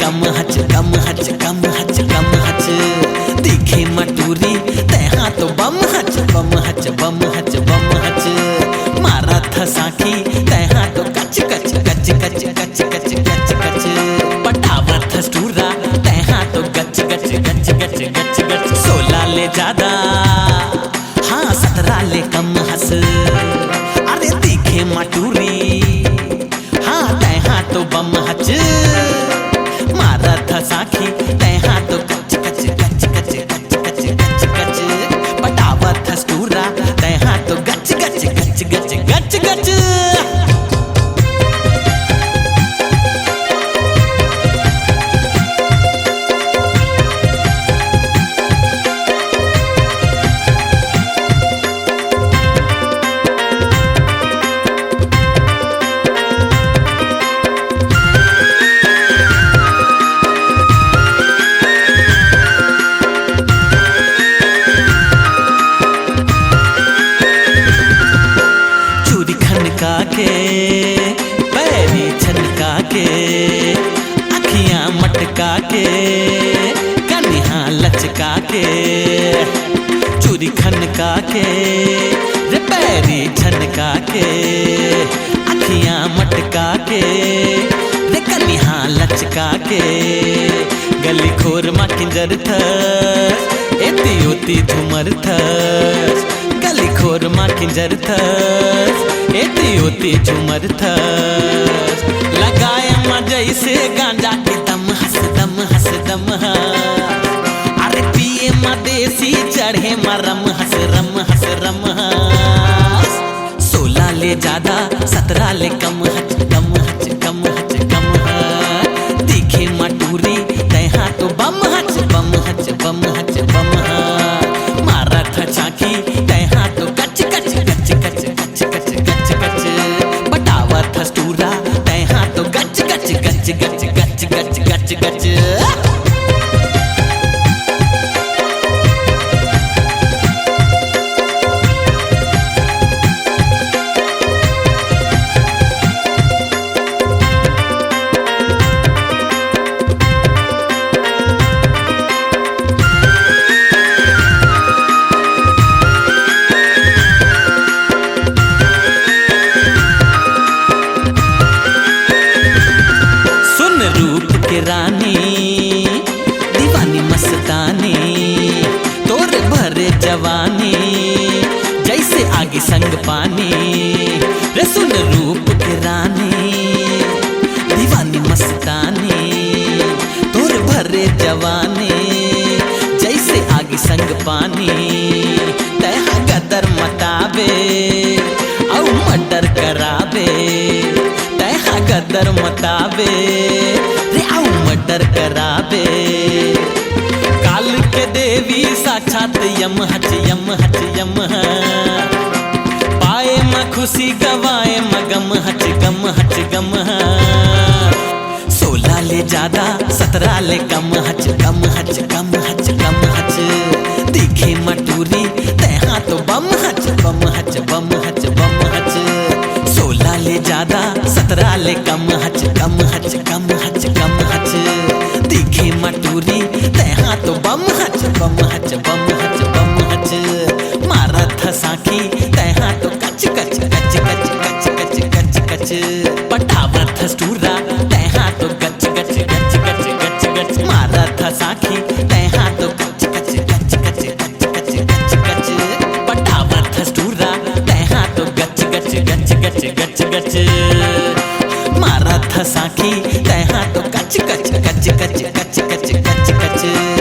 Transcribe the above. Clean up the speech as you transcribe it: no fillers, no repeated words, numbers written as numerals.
कम हच कम हच कम हच कम हच दिखे मटूरी तैहा तो बम हच बम हच बम हच बम हच मारा था साखी तैहा तो कच कच कच कच कच कच कच कच पटावा था स्टूरा तैहा तो गच गच गच गच गच गच 16 ले ज्यादा हाँ 17 ले कम हंस अरे दिखे मटूरी हाँ तैहा तो बम हच मारा था साखी तैहा तो कच कच कच कच कच कच कच कच पटावा था स्टूरा तैहा तो गच गच गच गच गच गच के पैरी छनका के अखियां मटका के कन्हा लचका के चूरी खनका के रे पैरी छनका के अखियां मटका के रे कन्हा लचका के गली खोर मा किंजर थस एती ओती झुमर थस गली खोर मा किंजर थस एती ओती झुमर थस लगाए मा जैसे गांजा के दम हंस दम हंस दम अरे पिए मा देसी चढ़े मा रम हंस रम हंस रम 16 ले ज्यादा 17 ले कम हच कम हच कम हच कम दिखे मटूरी तैहा तो बम हच बम हच बम हच बम मारा था चाकी तैहा तो कच कच कच कच कच कच कच कच बटावा था स्टूरा तैहा तो गच गच गच गच गच गच गच गच रानी दीवानी मस्तानी तोर भरे जवानी जैसे आगे संग पानी रे सुन रूप के रानी दीवानी मस्तानी तोर भरे जवानी जैसे आगे संग पानी तैहा गदर मताबे औ मर्डर कराबे तैहा गदर मताबे मर्डर कराबे काल के देवी साक्षात यम हच यम हच यम पाए म खुशी गवाए म गम हच गम हच गम 16 ले ज्यादा 17 ले कम हच कम हच कम हच कम हच दिखे मटूरी तैहा तो बम हच बम हच बम हच बम हच 16 ले ज्यादा 17 ले कम हच कम हच कम हच कम हच दिखे मटूरी तैहा तो बम हच बम हच बम हच बम हच मारा था साखी तैहा तो कच कच कच कच कच कच कच कच पटावा था स्टूरा तैहा तो गच गच गच गच गच गच मारा था साखी तैहा तो गच गच गच गच गच गच गच गच पटावा था स्टूरा तैहा तो गच गच गच गच गच गच मारा था साखी तैहा तो कच कच कच कच कच कच कच कच